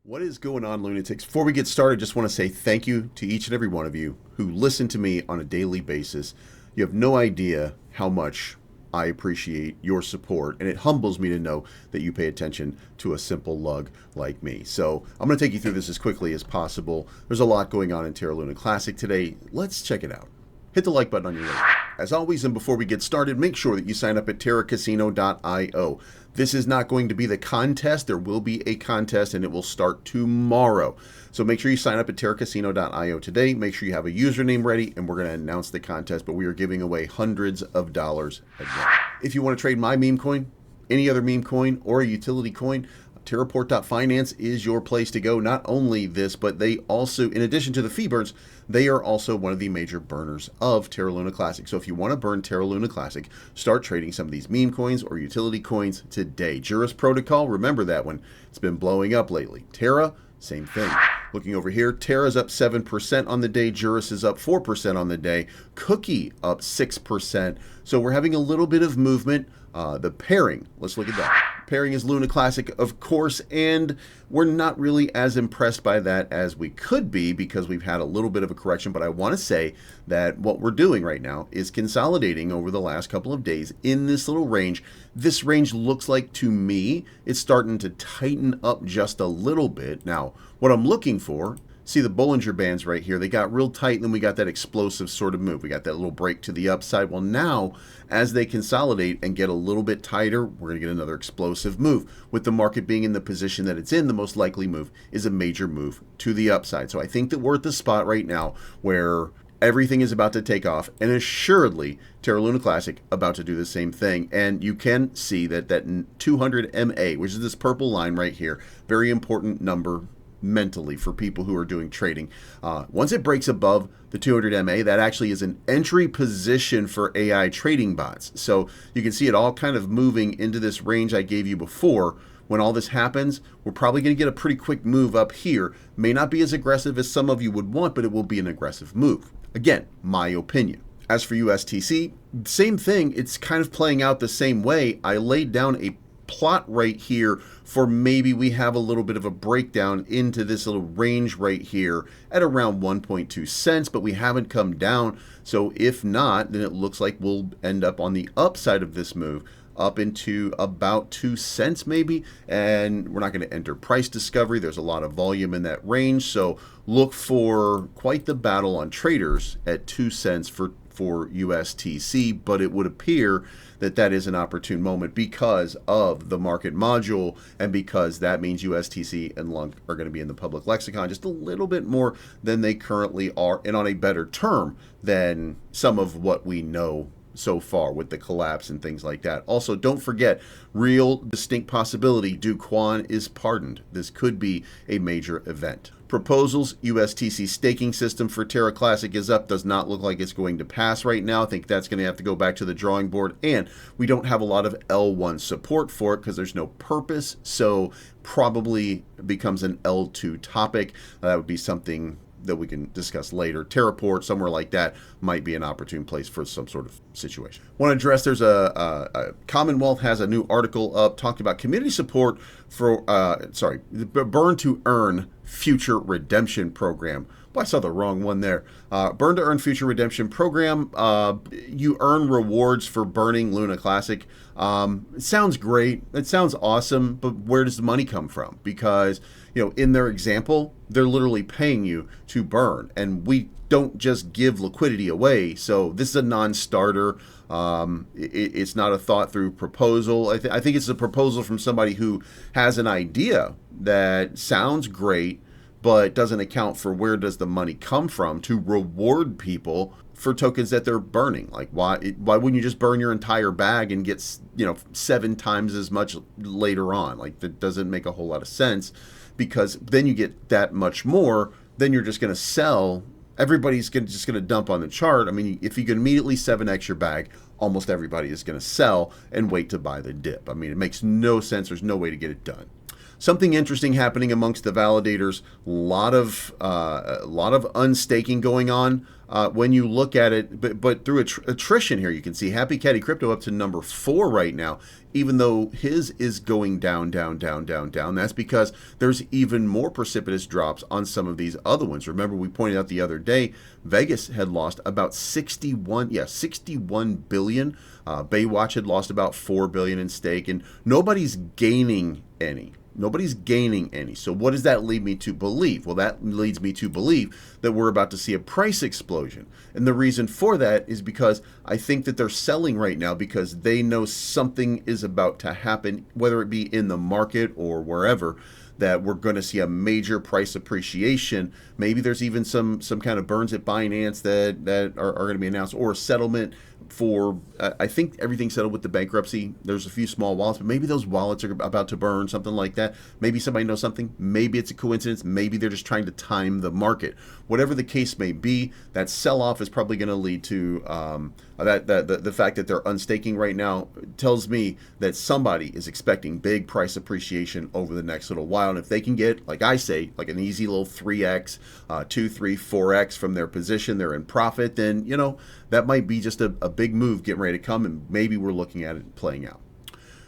What is going on, lunatics? Before we get started, just want to say thank you to each and every one of you who listen to me on a daily basis. You have no idea how much I appreciate your support, and it humbles me to know that you pay attention to a simple lug like me. So I'm going to take you through this as quickly as possible. There's a lot going on in Terra Luna Classic today. Let's check it out. Hit the like button on your way. As always, and before we get started, make sure that you sign up at terracasino.io. This is not going to be the contest. There will be a contest, and it will start tomorrow. So make sure you sign up at terracasino.io today. Make sure you have a username ready, and we're going to announce the contest, but we are giving away hundreds of dollars a day. If you want to trade my meme coin, any other meme coin, or a utility coin, Teraport Finance is your place to go. Not only this, but they also, in addition to the fee burns, they are also one of the major burners of Terra Luna Classic. So if you want to burn Terra Luna Classic, start trading some of these meme coins or utility coins today. Juris Protocol, remember that one. It's been blowing up lately. Terra, same thing. Looking over here, Terra's up 7% on the day. Juris is up 4% on the day. Cookie up 6%. So we're having a little bit of movement. The pairing, let's look at that. Pairing is Luna Classic, of course, and we're not really as impressed by that as we could be because we've had a little bit of a correction, but I want to say that what we're doing right now is consolidating over the last couple of days in this little range. This range looks like, to me, it's starting to tighten up just a little bit. Now, what I'm looking for, see the Bollinger Bands right here, they got real tight, and then we got that explosive sort of move. We got that little break to the upside. Well, now, as they consolidate and get a little bit tighter, we're going to get another explosive move. With the market being in the position that it's in, the most likely move is a major move to the upside. So I think that we're at the spot right now where everything is about to take off, and assuredly, Terra Luna Classic about to do the same thing. And you can see that 200 MA, which is this purple line right here, very important number mentally for people who are doing trading. Once it breaks above the 200 MA, that actually is an entry position for AI trading bots. So you can see it all kind of moving into this range I gave you before. When all this happens, we're probably going to get a pretty quick move up here. May not be as aggressive as some of you would want, but it will be an aggressive move. Again, my opinion. As for USTC, same thing. It's kind of playing out the same way. I laid down a plot right here for maybe we have a little bit of a breakdown into this little range right here at around 1.2 cents, but we haven't come down. So if not, then it looks like we'll end up on the upside of this move up into about 2 cents maybe, and we're not going to enter price discovery. There's a lot of volume in that range, so look for quite the battle on traders at 2 cents for USTC, but it would appear that that is an opportune moment because of the market module and because that means USTC and LUNC are going to be in the public lexicon just a little bit more than they currently are and on a better term than some of what we know so far with the collapse and things like that. Also, don't forget, real distinct possibility, Do Kwon is pardoned. This could be a major event. Proposals, USTC staking system for Terra Classic is up. Does not look like it's going to pass right now. I think that's going to have to go back to the drawing board. And we don't have a lot of L1 support for it because there's no purpose. So probably becomes an L2 topic. That would be something that we can discuss later. Teraport, somewhere like that, might be an opportune place for some sort of situation. Want to address, there's a Commonwealth has a new article up talking about community support for, burn to earn future redemption program. Well, I saw the wrong one there. Burn to earn future redemption program. You earn rewards for burning Luna Classic. It sounds great. It sounds awesome, but where does the money come from? Because, in their example, they're literally paying you to burn, and we don't just give liquidity away. So this is a non-starter. It's not a thought-through proposal. I think it's a proposal from somebody who has an idea that sounds great, but doesn't account for where does the money come from to reward people for tokens that they're burning. Like, why wouldn't you just burn your entire bag and get 7 times as much later on? Like, that doesn't make a whole lot of sense, because then you get that much more, then you're just going to sell. Everybody's just going to dump on the chart. I mean, if you can immediately 7x your bag, almost everybody is going to sell and wait to buy the dip. I mean, it makes no sense. There's no way to get it done. Something interesting happening amongst the validators. A lot of unstaking going on. When you look at it, but through attrition here, you can see Happy Caddy Crypto up to number 4 right now, even though his is going down, down, down, down, down. That's because there's even more precipitous drops on some of these other ones. Remember, we pointed out the other day, Vegas had lost about 61 billion. Baywatch had lost about 4 billion in stake, and nobody's gaining any. Nobody's gaining any. So what does that lead me to believe? Well, that leads me to believe that we're about to see a price explosion. And the reason for that is because I think that they're selling right now because they know something is about to happen, whether it be in the market or wherever, that we're going to see a major price appreciation. Maybe there's even some kind of burns at Binance that are going to be announced, or a settlement for, I think everything's settled with the bankruptcy. There's a few small wallets, but maybe those wallets are about to burn, something like that. Maybe somebody knows something. Maybe it's a coincidence. Maybe they're just trying to time the market. Whatever the case may be, that sell-off is probably going to lead to the fact that they're unstaking right now tells me that somebody is expecting big price appreciation over the next little while. And if they can get, like I say, like an easy little 3x, 2, 3, 4x from their position, they're in profit, then, you know, that might be just a big move getting ready to come, and maybe we're looking at it playing out.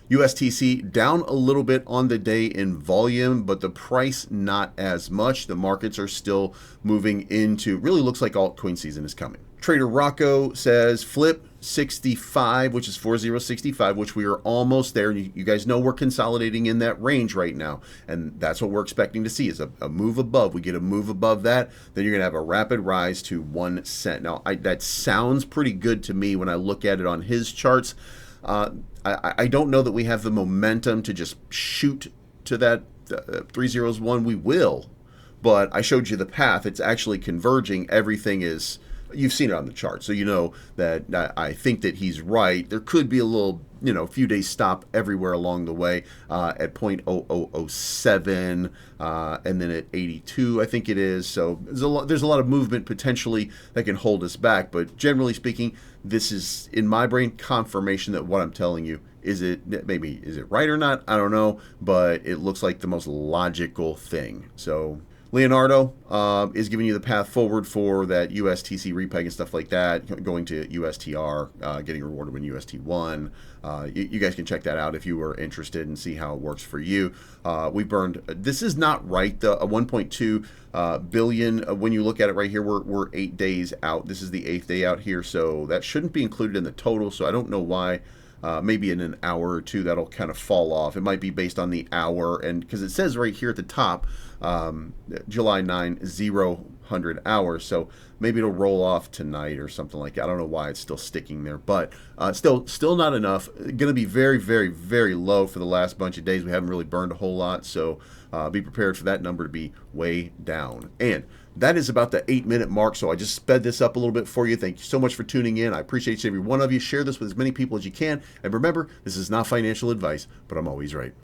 USTC down a little bit on the day in volume, but the price not as much. The markets are still moving into, really looks like altcoin season is coming. Trader Rocco says flip 65, which is 4065, which we are almost there. You guys know we're consolidating in that range right now, and that's what we're expecting to see is a move above. We get a move above that, then you're going to have a rapid rise to 1 cent. Now, that sounds pretty good to me when I look at it on his charts. I don't know that we have the momentum to just shoot to that 301. We will, but I showed you the path. It's actually converging. Everything is, you've seen it on the chart, so you know that I think that he's right. There could be a little, few days stop everywhere along the way at 0.0007 and then at 82, I think it is. So there's a lot of movement potentially that can hold us back. But generally speaking, this is, in my brain, confirmation that what I'm telling you is it right or not? I don't know, but it looks like the most logical thing. So Leonardo is giving you the path forward for that USTC repeg and stuff like that, going to USTR, getting rewarded when UST won. You guys can check that out if you are interested and see how it works for you. We burned, this is not right, a 1.2 billion. When you look at it right here, we're 8 days out. This is the 8th day out here, so that shouldn't be included in the total, so I don't know why. Maybe in an hour or two that'll kind of fall off. It might be based on the hour, and because it says right here at the top, July 9, 0 hours, so maybe it'll roll off tonight or something like that. I don't know why it's still sticking there, but still not enough. Going to be very, very, very low for the last bunch of days. We haven't really burned a whole lot, so be prepared for that number to be way down. And that is about the 8-minute mark, so I just sped this up a little bit for you. Thank you so much for tuning in. I appreciate every one of you. Share this with as many people as you can. And remember, this is not financial advice, but I'm always right.